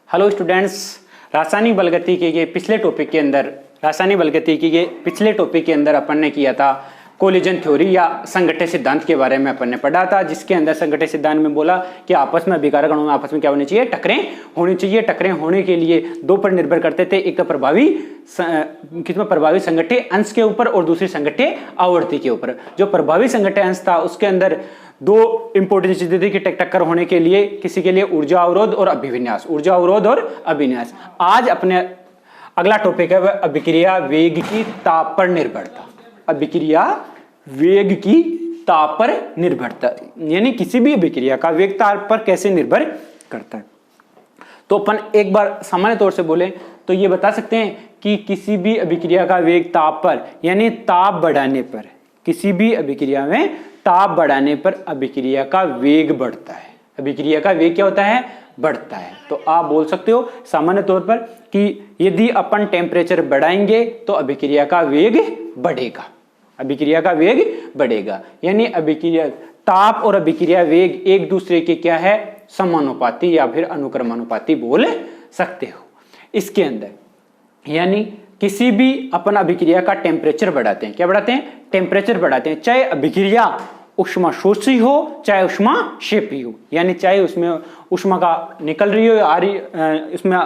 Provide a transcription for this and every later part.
Hello students, रासायनिक बलगतिकी के पिछले टॉपिक के अंदर अपन ने किया था कोलिजन थ्योरी या संघट्य सिद्धांत के बारे में अपन ने पढ़ा था, जिसके अंदर संघट्य सिद्धांत में बोला कि आपस में अभिकारक अणुओं में आपस में क्या होनी चाहिए, टकरें होनी चाहिए। टकरें होने के लिए दो पर निर्भर करते थे, एक तो प्रभावी संघट्य अंश के ऊपर और दूसरी संघट्य आवर्ती के ऊपर। जो प्रभावी संघट्य अंश था उसके अंदर दो इंपॉर्टेंट चीजें थी कि टक्कर होने के लिए किसी के लिए ऊर्जा अवरोध और अभिविन्यास, ऊर्जा अवरोध और अभिविन्यास। आज अपने अगला टॉपिक है वह अभिक्रिया वेग की ताप पर निर्भरता। अभिक्रिया वेग की ताप पर निर्भरता यानी किसी भी अभिक्रिया का वेग ताप पर कैसे निर्भर करता है। तो अपन एक बार सामान्य तौर से बोले तो ये बता सकते हैं कि किसी भी अभिक्रिया का वेग ताप पर यानी ताप बढ़ाने पर, किसी भी अभिक्रिया में ताप बढ़ाने पर अभिक्रिया का वेग बढ़ता है। अभिक्रिया का वेग क्या होता है, बढ़ता है। तो आप बोल सकते हो सामान्य तौर पर कि यदि अपन टेम्परेचर बढ़ाएंगे तो अभिक्रिया का वेग बढ़ेगा, अभिक्रिया का वेग बढ़ेगा। यानी अभिक्रिया ताप और अभिक्रिया वेग एक दूसरे के क्या है, समानुपाती या फिर अनुक्रमानुपाती बोल सकते हो। इसके अंदर यानी किसी भी अपन अभिक्रिया का टेम्परेचर बढ़ाते हैं, क्या बढ़ाते हैं, टेम्परेचर बढ़ाते हैं, चाहे अभिक्रिया उष्मा शोषी हो चाहे उष्मा क्षेपी हो, यानी चाहे उसमें उष्मा का निकल रही हो आ रही, इसमें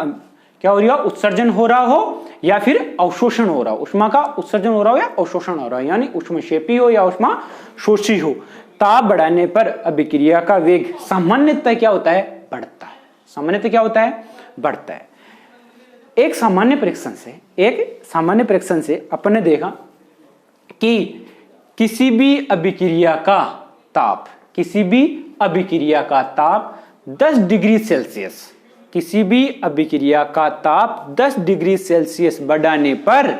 क्या हो रही हो, उत्सर्जन हो रहा हो या फिर अवशोषण हो रहा हो, उष्मा का उत्सर्जन हो रहा हो या अवशोषण हो रहा हो, यानी उष्मा क्षेपी हो या उष्मा शोषी हो। ताप बढ़ाने पर अभिक्रिया का वेग सामान्यतः क्या होता है, बढ़ता है। सामान्यतः क्या होता है, बढ़ता है। एक सामान्य परीक्षण से अपन ने देखा कि किसी भी अभिक्रिया का ताप 10 डिग्री सेल्सियस, किसी भी अभिक्रिया का ताप 10 डिग्री सेल्सियस बढ़ाने पर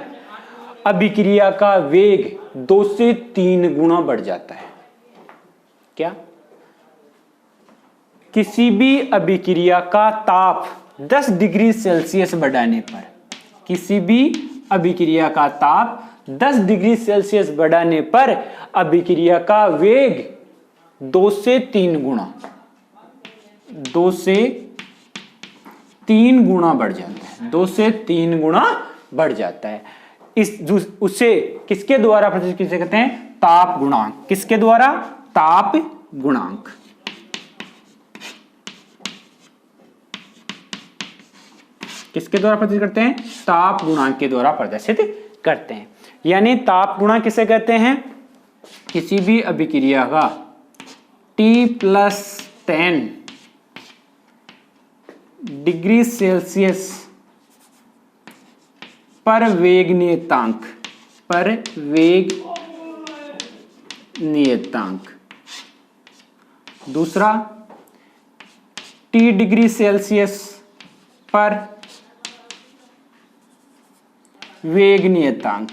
अभिक्रिया का वेग 2 से 3 गुना बढ़ जाता है। क्या? किसी भी अभिक्रिया का ताप 10 डिग्री सेल्सियस बढ़ाने पर, किसी भी अभिक्रिया का ताप 10 डिग्री सेल्सियस बढ़ाने पर अभिक्रिया का वेग 2 से 3 गुना बढ़ जाता है, 2 से 3 गुना बढ़ जाता है। उससे किसके द्वारा प्रदर्शित किसे कहते हैं, ताप गुणांक। किसके द्वारा, ताप गुणांक। किसके द्वारा प्रदर्शित करते हैं, ताप गुणांक के द्वारा प्रदर्शित करते हैं। यानी ताप गुणांक किसे कहते हैं, किसी भी अभिक्रिया का T+10 डिग्री सेल्सियस पर वेग नियतांक, दूसरा T डिग्री सेल्सियस पर वेग नियतांक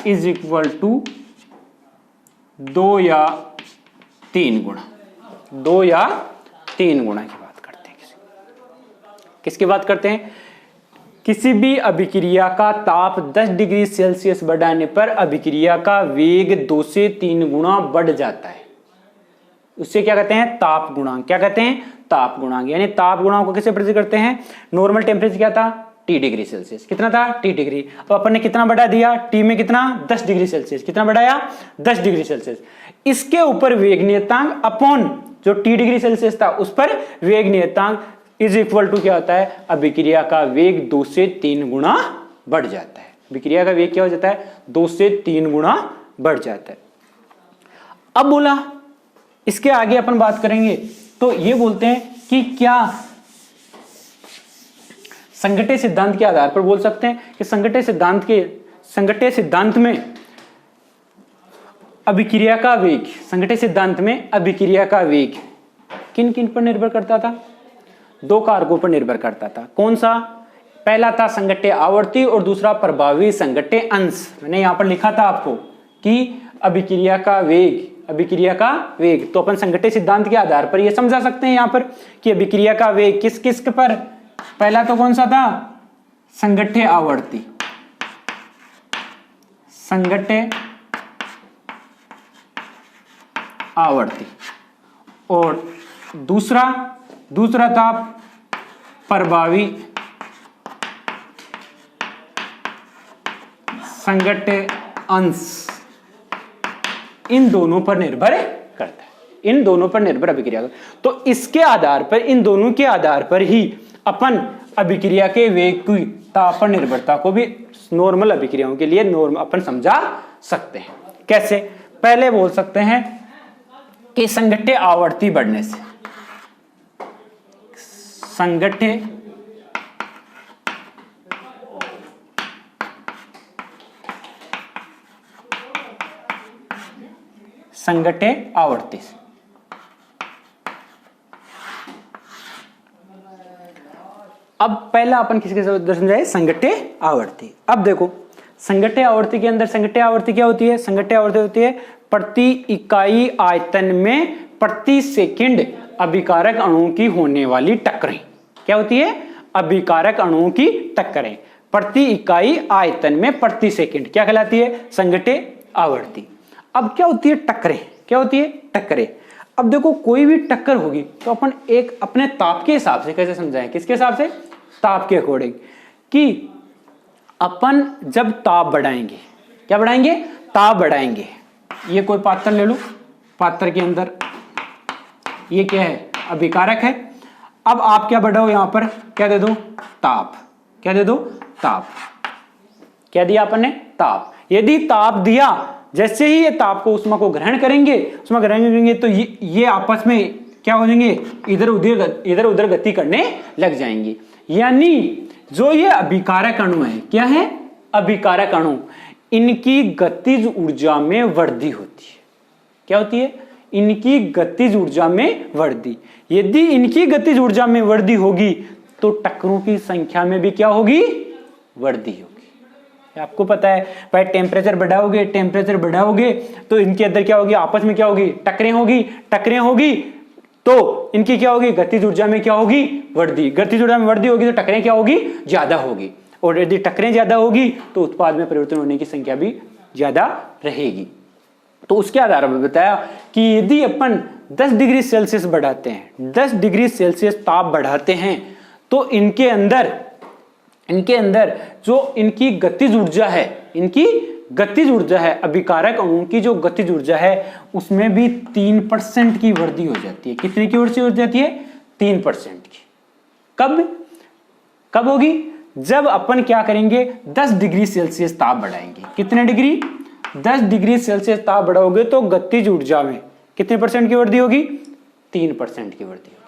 इज इक्वल टू 2 या 3 गुना, 2 या 3 गुना की बात करते हैं। किसकी बात करते हैं, किसी भी अभिक्रिया का ताप 10 डिग्री सेल्सियस बढ़ाने पर अभिक्रिया का वेग 2 से 3 गुना बढ़ जाता है। उससे क्या कहते हैं, ताप गुणांक। क्या कहते हैं, ताप गुणांक। यानी ताप गुणांक को कैसे प्रदर्शित करते हैं, नॉर्मल टेम्परेचर क्या था, T डिग्री सेल्सियस। कितना था, T डिग्री। अब अपन ने कितना बढ़ा दिया, T में कितना, 10 डिग्री सेल्सियस। कितना बढ़ाया, 10 डिग्री सेल्सियस। इसके ऊपर वेग नियतांक अपॉन जो T डिग्री सेल्सियस था उस पर वेग नियतांक इज इक्वल टू क्या होता है, अभिक्रिया का वेग 2 से 3 गुना बढ़ जाता है। अभिक्रिया का वेग क्या हो जाता है, 2 से 3 गुना बढ़ जाता है। अब बोला इसके आगे अपन बात करेंगे तो ये बोलते हैं कि क्या संघट्य सिद्धांत के आधार पर बोल सकते हैं कि संघट्य सिद्धांत में अभिक्रिया का वेग, संघट्य सिद्धांत में अभिक्रिया का वेग किन किन पर निर्भर करता था, 2 कारकों पर निर्भर करता था। कौन सा, पहला था संघट्य आवर्ती और दूसरा प्रभावी संघट्य अंश। मैंने यहां पर लिखा था आपको कि अभिक्रिया का वेग, तो अपन संघट्य सिद्धांत के आधार पर यह समझा सकते हैं यहां पर कि अभिक्रिया का वेग किस किस पर, पहला तो कौन सा था, संघट्य आवर्ती, संघट्य आवर्ती और दूसरा ताप प्रभावी संघट्य अंश, इन दोनों पर निर्भर करता है, इन दोनों पर निर्भर अभिक्रिया का। तो इसके आधार पर, इन दोनों के आधार पर ही अपन अभिक्रिया के वेग की ताप पर निर्भरता को भी नॉर्मल अभिक्रियाओं के लिए नॉर्मल अपन समझा सकते हैं। कैसे? पहले बोल सकते हैं कि संघट्य आवर्ती बढ़ने से, संघट्य आवर्ती से। अब पहला अपन किसके साथ समझाए? संघट्य आवर्ती। अब देखो संघट्य आवर्ती के अंदर संघट्य आवर्ती क्या होती है? संघट्य आवर्ती होती है प्रति इकाई आयतन में प्रति सेकंड अभिकारक अणुओं की होने वाली टक्करें। क्या होती है? अभिकारक अणुओं की टक्करें प्रति इकाई आयतन में प्रति सेकंड क्या कहलाती है? संघट्य आवर्ती। अब क्या होती है? टक्करें। क्या होती है? टक्करें। अब देखो कोई भी टक्कर होगी तो अपन एक अपने ताप के हिसाब से कैसे समझाएं? किसके हिसाब से? ताप के अकॉर्डिंग, कि अपन जब ताप बढ़ाएंगे, क्या बढ़ाएंगे? ताप बढ़ाएंगे। ये कोई पात्र ले लो, पात्र के अंदर ये क्या है? अभिकारक है। अब आप क्या बढ़ाओ? यहां पर क्या दे दो? ताप। क्या दे दो? ताप। क्या दिया अपन ने? ताप। यदि ताप दिया, जैसे ही ये ताप को उष्मा को ग्रहण करेंगे, उष्मा ग्रहण करेंगे तो ये आपस में क्या हो जाएंगे? इधर उधर गति करने लग जाएंगे। यानी जो ये अभिकारक अणु है, क्या है? अभिकारक अणु, इनकी गतिज ऊर्जा में वृद्धि होती है। क्या होती है? इनकी गतिज ऊर्जा में वृद्धि। यदि इनकी गतिज ऊर्जा में वृद्धि होगी तो टक्करों की संख्या में भी क्या होगी? वृद्धि होगी। आपको पता है भाई, टेम्परेचर बढ़ाओगे तो इनके अंदर क्या होगी? आपस में क्या होगी? टक्करें होगी तो इनकी क्या होगी? गतिज ऊर्जा में क्या होगी? वृद्धि। गतिज ऊर्जा में वृद्धि होगी तो टक्करें क्या होगी? ज्यादा होगी। और यदि टक्करें ज्यादा होगी तो उत्पाद में परिवर्तन होने की संख्या भी ज्यादा रहेगी। तो उसके आधार पर बताया कि यदि अपन 10 डिग्री सेल्सियस बढ़ाते हैं, 10 डिग्री सेल्सियस ताप बढ़ाते हैं, तो इनके अंदर जो इनकी गतिज ऊर्जा है, अभिकारक अणुओं की जो गतिज ऊर्जा है, उसमें भी 3% की वृद्धि हो जाती है। कितने की वृद्धि हो जाती है? 3% की। कब होगी? जब अपन क्या करेंगे? 10 डिग्री सेल्सियस ताप बढ़ाएंगे। कितने डिग्री? 10 डिग्री सेल्सियस ताप बढ़ाओगे तो गतिज ऊर्जा में कितने % की वृद्धि होगी? 3% की वृद्धि होगी।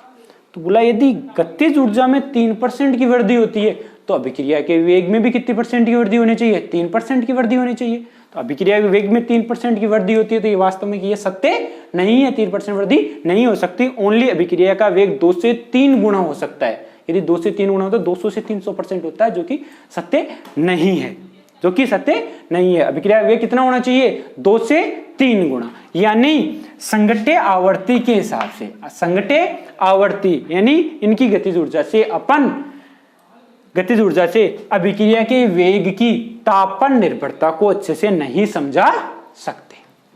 तो बोला यदि गतिज ऊर्जा में 3% की वृद्धि होती है तो अभिक्रिया के वेग में भी कितने % की वृद्धि होनी चाहिए? 3% की वृद्धि होनी चाहिए। तो अभिक्रिया के वेग में 3% की वृद्धि होती है तो ये वास्तव में ये सत्य नहीं है। 3% वृद्धि नहीं हो सकती। ओनली अभिक्रिया का वेग 2 से 3 गुना हो सकता है। यदि 2 से 3 गुना हो तो 200 से 300% होता है, जो कि सत्य नहीं है। अभिक्रिया वेग कितना होना चाहिए? 2 से 3 गुना। यानी संघट्य आवर्ती के हिसाब से, संघट्य आवर्ती यानी इनकी गतिज ऊर्जा से अभिक्रिया के वेग की ताप पर निर्भरता को अच्छे से नहीं समझा सकते।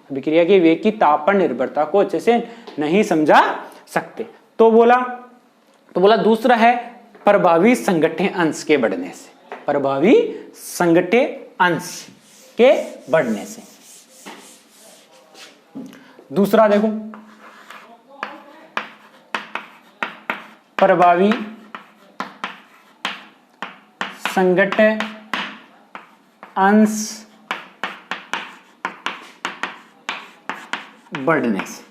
अभिक्रिया के वेग की ताप पर निर्भरता को अच्छे से नहीं समझा सकते। तो बोला दूसरा है प्रभावी संघट्य अंश के बढ़ने से। प्रभावी संघट्य अंश के बढ़ने से। दूसरा देखो, प्रभावी संघट्य अंश बढ़ने से।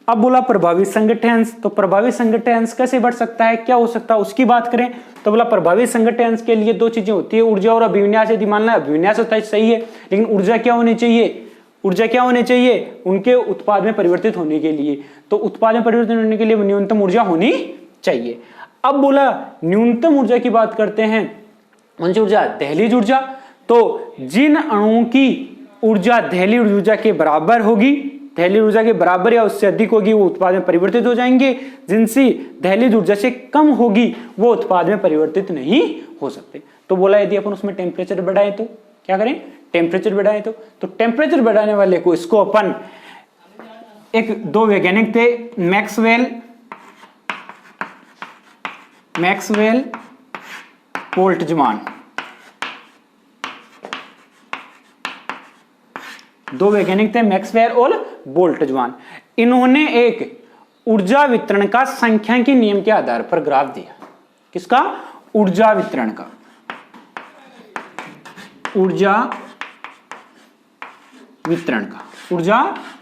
अब बोला प्रभावी संघट्य अंश, तो प्रभावी संघट्य अंश कैसे बढ़ सकता है, क्या हो सकता है, उसकी बात करें तो बोला प्रभावी संघट्य अंश के लिए 2 चीजें होती है, ऊर्जा और अभिविन्यास। यदि मानना अभिविन्यास होता है सही है, लेकिन ऊर्जा क्या होनी चाहिए? उनके उत्पाद में परिवर्तित होने के लिए। तो उत्पाद में परिवर्तित होने के लिए न्यूनतम ऊर्जा होनी चाहिए। अब बोला न्यूनतम ऊर्जा की बात करते हैं, कौन सी ऊर्जा? दहलीज ऊर्जा। तो जिन अणुओं की ऊर्जा दहलीज ऊर्जा के बराबर होगी, दहलीज ऊर्जा के बराबर या उससे अधिक होगी, वो उत्पाद में परिवर्तित हो जाएंगे। जिनसी दहलीज ऊर्जा से कम होगी वो उत्पाद में परिवर्तित नहीं हो सकते। तो बोला यदि अपन उसमें टेम्परेचर बढ़ाएं तो क्या करें? टेम्परेचर बढ़ाएं तो टेम्परेचर बढ़ाने वाले को इसको अपन दो वैज्ञानिक थे, मैक्सवेल बोल्ट्जमान। दो वैज्ञानिक थे, मैक्सवेल और बोल्ट्जमान। इन्होंने एक ऊर्जा वितरण का सांख्यिकी नियम के आधार पर ग्राफ दिया। किसका? ऊर्जा वितरण का। ऊर्जा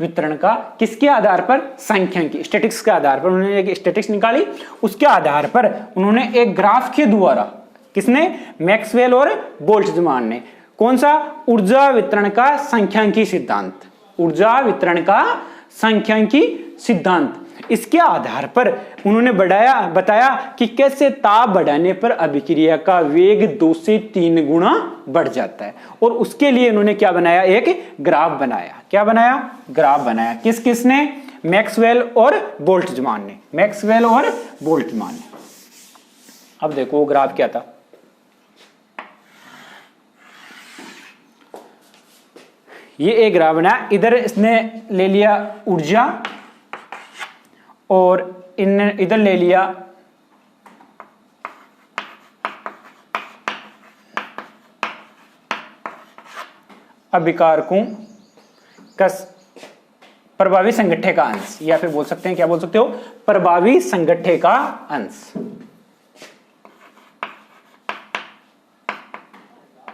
वितरण का किसके आधार पर? सांख्यिकी, स्टैटिस्टिक्स के आधार पर। उन्होंने एक स्टैटिस्टिक्स निकाली, उसके आधार पर उन्होंने एक ग्राफ के द्वारा, किसने? मैक्सवेल और बोल्ट्जमान ने। कौन सा? ऊर्जा वितरण का सांख्यिकी सिद्धांत। ऊर्जा वितरण का सांख्यिकी सिद्धांत। इसके आधार पर उन्होंने बताया कि कैसे ताप बढ़ाने पर अभिक्रिया का वेग 2 से 3 गुना बढ़ जाता है। और उसके लिए उन्होंने क्या बनाया? एक ग्राफ बनाया। क्या बनाया? ग्राफ बनाया। किसने? मैक्सवेल और बोल्ट्जमान ने। मैक्सवेल और बोल्ट्जमान ने। अब देखो वो ग्राफ क्या था। ये एक ग्राफ बनाया। इधर इसने ले लिया ऊर्जा और इधर ले लिया अभिकारकों का प्रभावी संगठे का अंश, या फिर बोल सकते हैं, क्या बोल सकते हो? प्रभावी संगठे का अंश।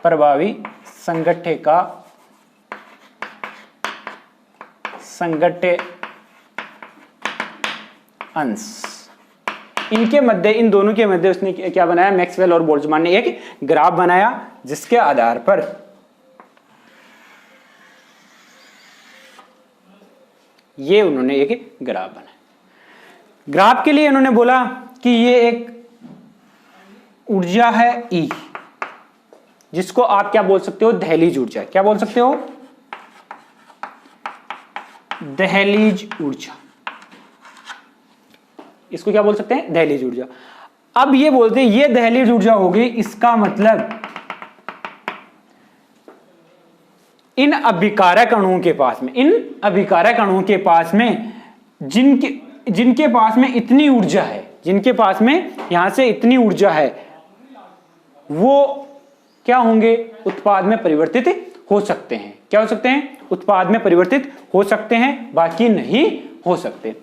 प्रभावी संगठे का अंश। इनके मध्य, इन दोनों के मध्य उसने क्या बनाया? मैक्सवेल और बोल्ट्जमान ने एक ग्राफ बनाया, जिसके आधार पर ये उन्होंने एक ग्राफ बनाया। ग्राफ के लिए उन्होंने बोला कि ये एक ऊर्जा है E, जिसको आप क्या बोल सकते हो? दहलीज ऊर्जा। क्या बोल सकते हो? दहलीज ऊर्जा। इसको क्या बोल सकते हैं? दहलीज ऊर्जा। अब ये बोलते हैं ये दहलीज ऊर्जा होगी, इसका मतलब इन अभिकारक अणुओं के पास में, जिनके पास में इतनी ऊर्जा है, जिनके पास में यहां से इतनी ऊर्जा है, वो क्या होंगे? उत्पाद में परिवर्तित हो सकते हैं। क्या हो सकते हैं? उत्पाद में परिवर्तित हो सकते हैं, बाकी नहीं हो सकते।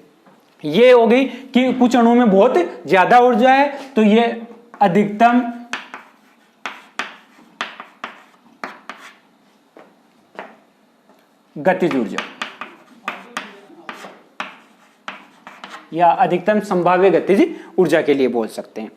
ये हो गई कि कुछ अणुओं में बहुत ज्यादा ऊर्जा है, तो ये अधिकतम गतिज ऊर्जा या अधिकतम संभाव्य गतिज ऊर्जा के लिए बोल सकते हैं।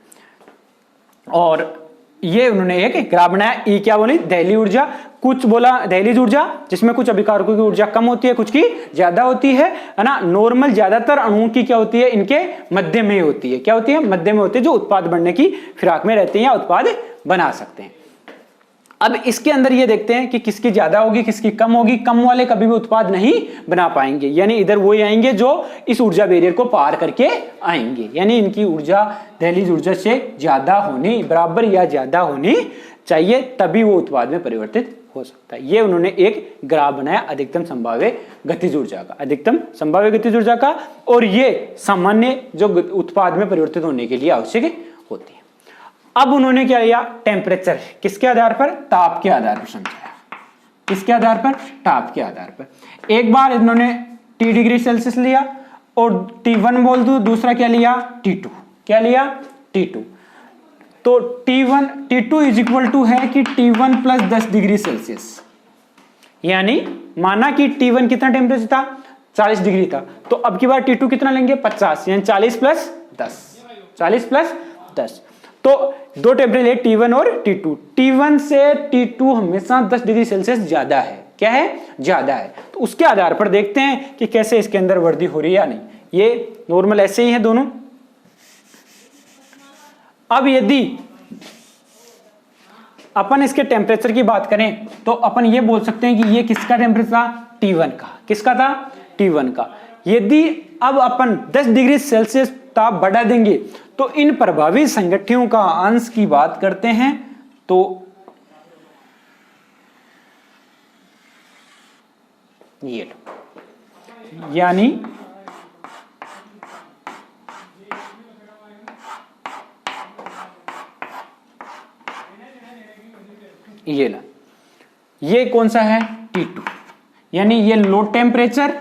और ये उन्होंने एक ग्राफ बनाया। ई क्या बोली? दहलीज ऊर्जा। कुछ बोला दहलीज ऊर्जा, जिसमें कुछ अभिकारकों की ऊर्जा कम होती है, कुछ की ज्यादा होती है ना। नॉर्मल ज्यादातर अणुओं की क्या होती है? इनके मध्य में होती है। क्या होती है? मध्य में होती है, जो उत्पाद बनने की फिराक में रहते हैं या उत्पाद बना सकते हैं। अब इसके अंदर ये देखते हैं कि किसकी ज्यादा होगी, किसकी कम होगी। कम वाले कभी भी उत्पाद नहीं बना पाएंगे, यानी इधर वही आएंगे जो इस ऊर्जा बैरियर को पार करके आएंगे, यानी इनकी ऊर्जा दहलीज ऊर्जा से ज्यादा होनी, बराबर या ज्यादा होनी चाहिए, तभी वो उत्पाद में परिवर्तित हो सकता है। ये उन्होंने एक ग्राफ बनाया अधिकतम संभाव्य गतिज ऊर्जा का, अधिकतम संभाव्य गतिज ऊर्जा का। और ये सामान्य जो उत्पाद में परिवर्तित होने के लिए आवश्यक होती है। अब उन्होंने क्या लिया? टेम्परेचर। किसके आधार पर? ताप के आधार पर समझाया। किसके आधार पर? ताप के आधार पर। एक बार इन्होंने T डिग्री सेल्सियस लिया और T1 बोल दो, दूसरा क्या लिया? T2। क्या लिया? T2। तो T2 इज इक्वल टू है कि T1 प्लस 10 डिग्री सेल्सियस, यानी माना कि T1 कितना टेम्परेचर था? 40 डिग्री था। तो अब की बार T2 कितना लेंगे? 50, यानी 40 प्लस 10। 40 प्लस 10। तो दो टेम्परेचर T1 और T2। T1 से T2 हमेशा 10 डिग्री सेल्सियस ज्यादा है। क्या है? ज्यादा है। तो उसके आधार पर देखते हैं कि कैसे इसके अंदर वृद्धि हो रही है या नहीं। ये नॉर्मल ऐसे ही है दोनों। अब यदि अपन इसके टेम्परेचर की बात करें तो अपन ये बोल सकते हैं कि ये किसका टेम्परेचर था? T1 का। किसका था? T1 का। यदि अब अपन 10 डिग्री सेल्सियस ताप बढ़ा देंगे तो इन प्रभावी संगठनों का अंश की बात करते हैं तो यानी ये ला, ये कौन सा है T2, यानी ये लो टेम्परेचर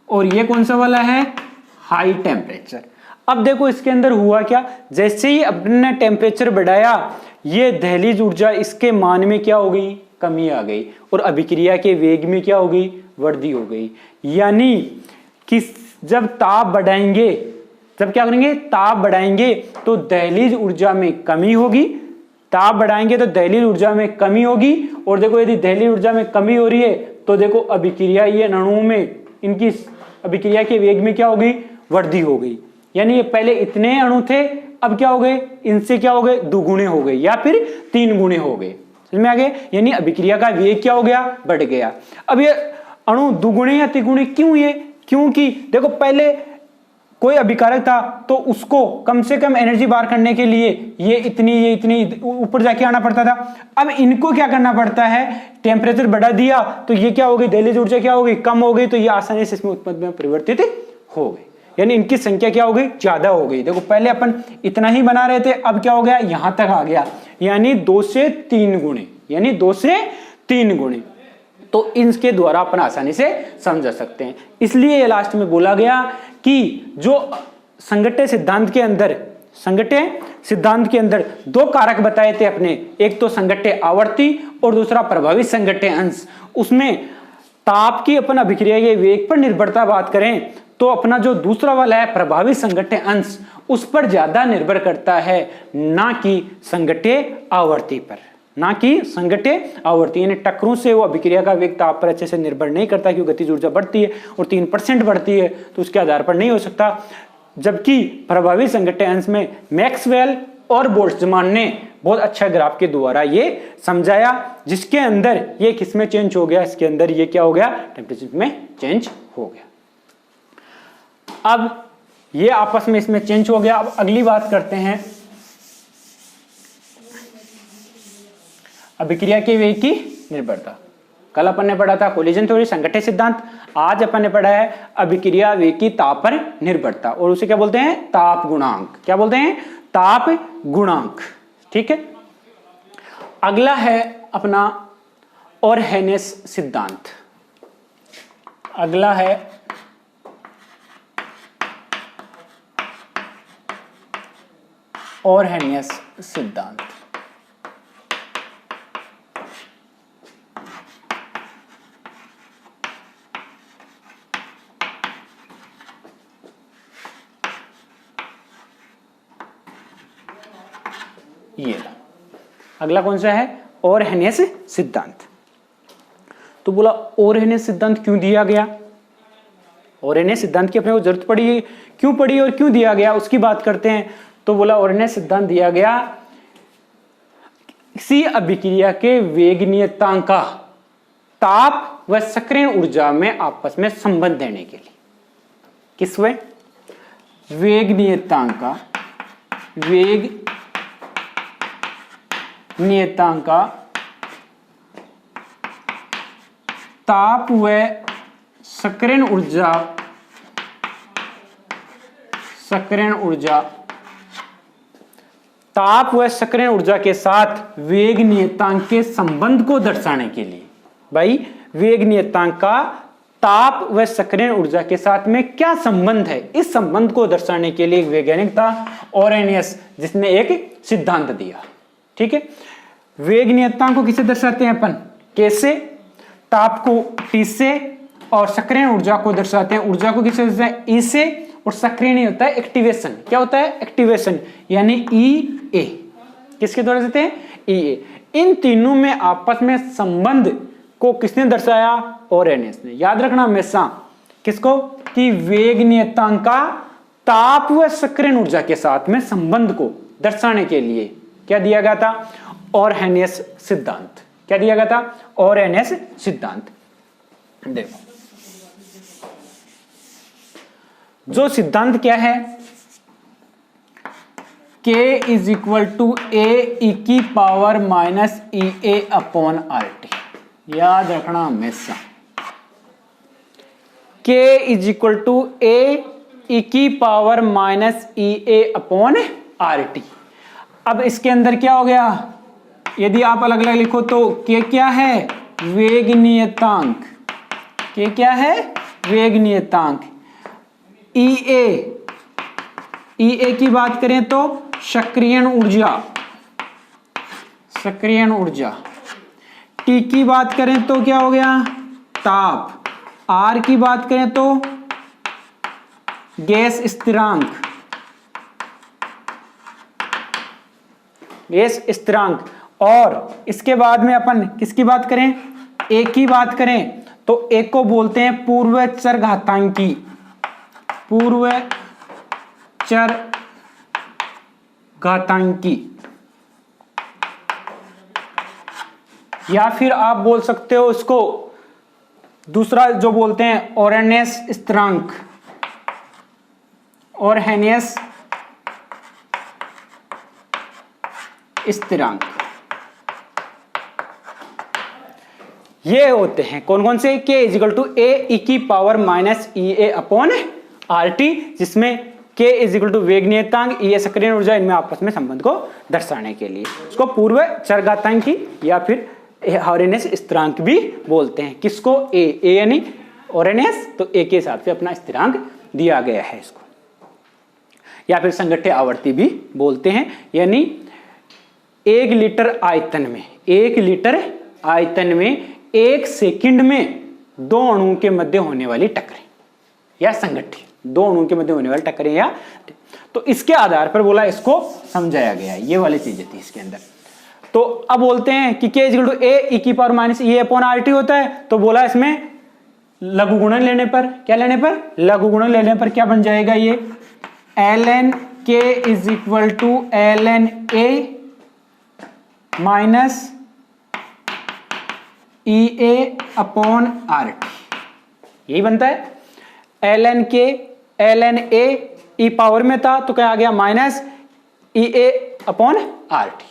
और ये कौन सा वाला है हाई टेम्परेचर। अब देखो इसके अंदर हुआ क्या, जैसे ही अपने टेम्परेचर बढ़ाया ये दहलीज ऊर्जा इसके मान में क्या हो गई, कमी आ गई, और अभिक्रिया के वेग में क्या हो गई, वृद्धि हो गई। यानी कि जब ताप बढ़ाएंगे, जब क्या करेंगे ताप बढ़ाएंगे तो दहलीज ऊर्जा में कमी होगी, ताप बढ़ाएंगे तो दहलीज ऊर्जा में कमी होगी, और देखो यदि दहलीज ऊर्जा में कमी हो रही है तो देखो अभिक्रिया ये अणुओं में इनकी अभिक्रिया के वेग में क्या हो गई, वृद्धि हो गई। यानी ये पहले इतने अणु थे, अब क्या हो गए, इनसे क्या हो गए, दुगुने हो गए या फिर 3 गुणे हो गए। समझ में आ गए, यानी अभिक्रिया का वेग क्या हो गया, बढ़ गया। अब ये अणु दुगुने या तिगुने क्यों ये, क्योंकि देखो पहले कोई अभिकारक था तो उसको कम से कम एनर्जी बाहर करने के लिए ये इतनी ऊपर जाके आना पड़ता था। अब इनको क्या करना पड़ता है, टेम्परेचर बढ़ा दिया तो ये क्या हो गई, दहलीज ऊर्जा क्या हो गई, कम हो गई, तो ये आसानी से इसमें उत्पन्न में परिवर्तित हो गई, यानी इनकी संख्या क्या हो गई, ज्यादा हो गई। देखो पहले अपन इतना ही बना रहे थे, अब क्या हो गया, यहां तक आ गया, यानी 2 से 3 गुणे, यानी 2 से 3 गुणे। तो इनके द्वारा अपन आसानी से समझ सकते हैं। इसलिए ये लास्ट में बोला गया कि जो संघट्य सिद्धांत के अंदर, संघट्य सिद्धांत के अंदर 2 कारक बताए थे अपने, एक तो संघट्य आवर्ती और दूसरा प्रभावी संघट्य अंश। उसमें ताप की अपन अभिक्रिया के वेग पर निर्भरता बात करें तो अपना जो दूसरा वाला है प्रभावी संघट्य अंश, उस पर ज्यादा निर्भर करता है, ना कि संघट्य आवर्ती पर, ना कि संघट्य आवर्ती। यानी टक्करों से वो अभिक्रिया का वेग ताप पर अच्छे से निर्भर नहीं करता, क्योंकि गतिज ऊर्जा बढ़ती है और 3% बढ़ती है, तो उसके आधार पर नहीं हो सकता। जबकि प्रभावी संघट्य अंश में मैक्सवेल और बोल्ट्जमान ने बहुत अच्छा ग्राफ के द्वारा ये समझाया, जिसके अंदर ये किसमें चेंज हो गया, इसके अंदर ये क्या हो गया, टेम्परेचर में चेंज हो गया। अब ये आपस में इसमें चेंज हो गया। अब अगली बात करते हैं अभिक्रिया के वेग की निर्भरता। कल अपन ने पढ़ा था कोलिजन थ्योरी, संघट्य सिद्धांत। आज अपन ने पढ़ा है अभिक्रिया वेग की ताप पर निर्भरता, और उसे क्या बोलते हैं, ताप गुणांक। क्या बोलते हैं, ताप गुणांक। ठीक है, अगला है अपना ओरहेनियस सिद्धांत। अगला है ओरहेनियस सिद्धांत। ये अगला कौन सा है, ओरहेनियस सिद्धांत। तो बोला ओरहेनियस सिद्धांत क्यों दिया गया, ओरहेनियस सिद्धांत की अपने को जरूरत पड़ी, क्यों पड़ी और क्यों दिया गया, उसकी बात करते हैं। तो बोला ओरहेनियस सिद्धांत दिया गया किसी अभिक्रिया के वेग नियतांक का ताप व सक्रियण ऊर्जा में आपस में संबंध देने के लिए। किस वे, वेग नियतांक का, वेग नियतांक का ताप व सक्रियण ऊर्जा, सक्रियण ऊर्जा, ताप व सक्रियण ऊर्जा के साथ वेग नियतांक के संबंध को दर्शाने के लिए। भाई वेग नियतांक का ताप व सक्रियण ऊर्जा के साथ में क्या संबंध है, इस संबंध को दर्शाने के लिए एक वैज्ञानिक था ओरहेनियस, जिसने एक सिद्धांत दिया। ठीक है, वेग नियतांक को किसे दर्शाते हैं अपन, कैसे, ताप को T से, और सक्रियण ऊर्जा को दर्शाते हैं, ऊर्जा को किसे दर्शाते हैं, E से, और सक्रियण होता है एक्टिवेशन। क्या होता है, एक्टिवेशन, यानी EA। किसके द्वारा देते हैं, EA। इन तीनों में आपस में संबंध को किसने दर्शाया, ओरहेनियस ने। याद रखना हमेशा किसको, कि वेग नियतांक का ताप व सक्रियण ऊर्जा के साथ में संबंध को दर्शाने के लिए क्या दिया गया था, ओरहेनियस सिद्धांत। क्या दिया गया था, ओरहेनियस सिद्धांत। देखो जो सिद्धांत क्या है, K इज इक्वल टू ए की power minus EA upon RT। याद रखना हमेशा K इज इक्वल टू ए ई की power minus E A upon R T. अब इसके अंदर क्या हो गया, यदि आप अलग अलग लिखो तो K क्या है, वेग नियतांक, K क्या है, वेग नियतांक। ई ए की बात करें तो सक्रियण ऊर्जा, सक्रियण ऊर्जा। T की बात करें तो क्या हो गया, ताप। R की बात करें तो गैस स्थिरांक, गैस स्थिरांक। और इसके बाद में अपन किसकी बात करें, A की बात करें तो A को बोलते हैं पूर्व चरघातांकी, पूर्व चरघातांकी। या फिर आप बोल सकते हो इसको दूसरा जो बोलते हैं ओरेनियस स्थिरांक, ओरहेनियस स्थिरांक। ये होते हैं कौन कौन से, K इजिकल टू ए ई की power minus E A upon R T, जिसमें K इजिकल टू वेग नियतांक, ई ए सक्रियण ऊर्जा, इनमें आपस में संबंध को दर्शाने के लिए उसको पूर्व चरघातांकी या फिर ओरेनियस स्थिरांक भी बोलते हैं। किसको, ए यानी ओरेनियस, तो ए के हिसाब से अपना स्थिरांक दिया गया है इसको। या फिर संगठ्य आवर्ती भी बोलते हैं, यानी 1 लीटर आयतन में, 1 लीटर आयतन में 1 सेकंड में 2 अणुओं के मध्य होने वाली टक्करें या संगठ्य, 2 अणुओं के मध्य होने वाली टक्करें या, तो इसके आधार पर बोला इसको समझाया गया है। ये वाली चीजें थी इसके अंदर। तो अब बोलते हैं कि K इक्वल टू ए ई की power minus E upon R T होता है, तो बोला इसमें लघु गुणन लेने पर, क्या लेने पर, लघु गुणन लेने पर क्या बन जाएगा, ये ln K is equal to ln A minus E A upon R T, यही बनता है। ln K ln A E power में था तो क्या आ गया, minus E A upon R T.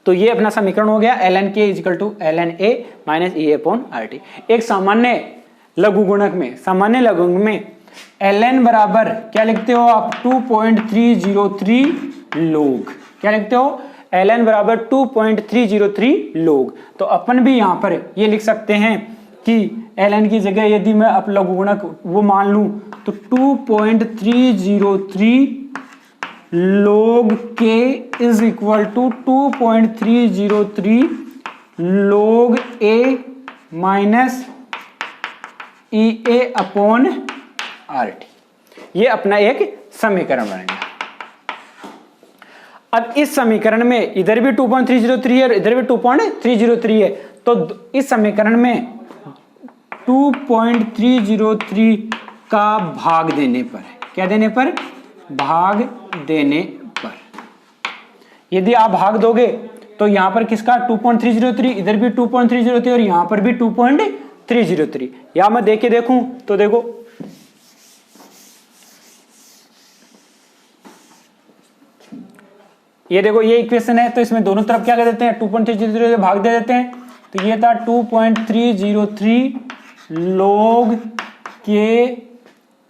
तो ये अपना समीकरण हो गया ln K is equal to ln A minus E upon R T. एक सामान्य लघु गुणक में, सामान्य लघु गुणक में ln बराबर क्या लिखते हो आप, 2.303 लोग। क्या लिखते हो, ln बराबर 2.303 लोग। तो अपन भी यहां पर ये लिख सकते हैं कि ln की जगह यदि मैं अब लघु गुणक वो मान लूं तो 2.303 log K is equal to 2.303 log A minus E A upon R T. ये अपना एक समीकरण बनेगा। अब इस समीकरण में इधर भी 2.303 है और इधर भी 2.303 है, तो इस समीकरण में 2.303 का भाग देने पर, क्या देने पर, भाग देने पर, यदि आप भाग दोगे तो यहां पर किसका 2.303, इधर भी 2.303 और यहां पर भी 2.303। या मैं देख के देखूं तो देखो ये देखो ये इक्वेशन है, तो इसमें दोनों तरफ क्या कर देते हैं, 2.303 से भाग दे देते हैं। तो ये था 2.303 log K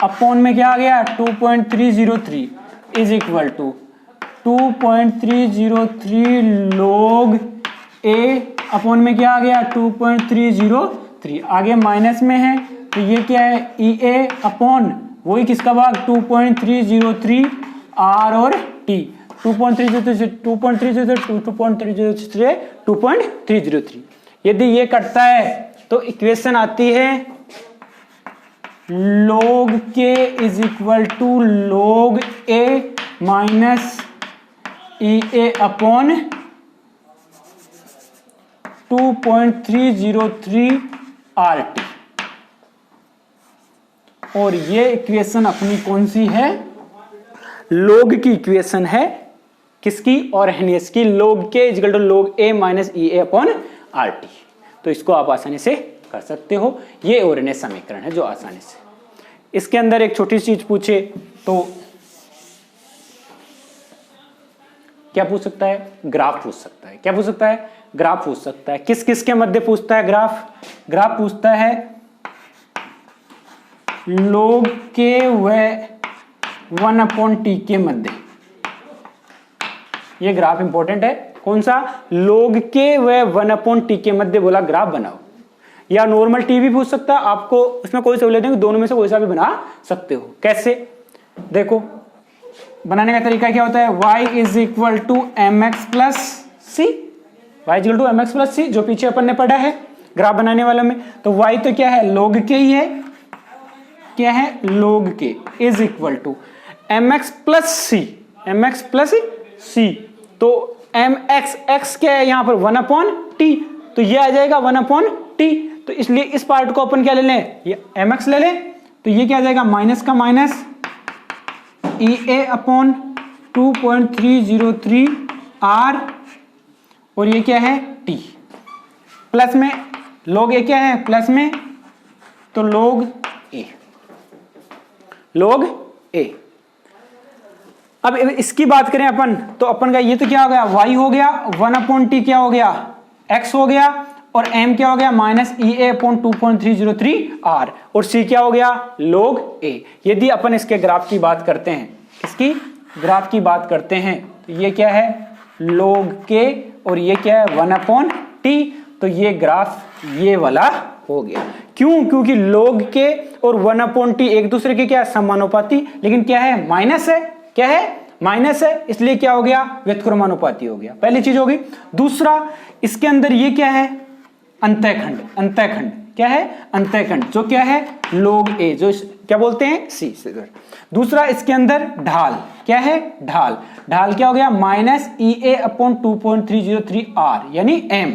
अपॉन में क्या आ गया 2.303 is equal to 2.303 log A upon में क्या आ गया 2.303, आगे माइनस में है तो ये क्या है ई ए अपॉन वही किसका भाग 2.303 R और T, 2.303 यदि ये कटता है तो इक्वेशन आती है log K is equal to log A minus E A upon 2.303 RT। और ये इक्वेशन अपनी कौन सी है, log की इक्वेशन है, किसकी, ओरहेनियस की, log K equal to log A minus E A upon RT। तो इसको आप आसानी से कर सकते हो, ये ओरहेनियस समीकरण है जो आसानी से। इसके अंदर एक छोटी सी चीज पूछे तो क्या पूछ सकता है, ग्राफ पूछ सकता है। क्या पूछ सकता है, ग्राफ पूछ सकता है। किस किस के मध्य पूछता है, ग्राफ पूछता है log k व 1/t के मध्य। ये ग्राफ इंपॉर्टेंट है, कौन सा? log k व 1/t के मध्य बोला ग्राफ बनाओ, या नॉर्मल टी भी पूछ सकता है आपको, उसमें कोई सहूलियत नहीं, दोनों में से कोई सा भी बना सकते हो। कैसे? देखो बनाने का तरीका क्या होता है, y is equal to M X plus C, Y equal to M X plus C, जो पीछे अपन ने पढ़ा है ग्राफ बनाने वाले में। तो y तो क्या है, log k ही है, क्या है, log k is equal to M X plus C, M X plus C, तो एम एक्स एक्स क्या है यहाँ पर 1/t, तो ये आ जाएगा 1/t, तो इसलिए इस पार्ट को अपन क्या ले लें, ये एम एक्स ले लें, तो ये क्या आ जाएगा, माइनस का माइनस EA/2.303 R, और ये क्या है t, प्लस में log a क्या है, प्लस में, तो log a, log a। अब इसकी बात करें अपन, तो अपन का ये तो क्या हो गया, y हो गया, 1/t क्या हो गया, x हो गया, और m क्या हो गया, माइनस EA/2.303 R, और c क्या हो गया, log a। यदि अपन इसके ग्राफ की बात करते हैं, किसकी ग्राफ की बात करते हैं, तो ये क्या है log k, और ये क्या है 1/t, तो ये ग्राफ ये वाला हो गया। क्यों? क्योंकि log k और 1/t एक दूसरे के क्या समानुपाती, लेकिन क्या है, माइनस है, क्या है, माइनस है, इसलिए क्या हो गया, व्युत्क्रमानुपाती हो गया। पहली चीज होगी। दूसरा, इसके अंदर ये क्या है, अंतःखंड, अंतःखंड क्या है, अंतःखंड, जो क्या है log a, जो क्या बोलते हैं c से। दूसरा, इसके अंदर ढाल, क्या है, ढाल, ढाल क्या हो गया, माइनस EA/2.303 R, यानी m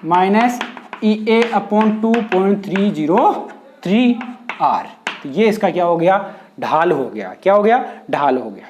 माइनस EA/2.303 R, तो ये इसका क्या हो गया, ढाल हो गया, क्या हो गया, ढाल हो गया।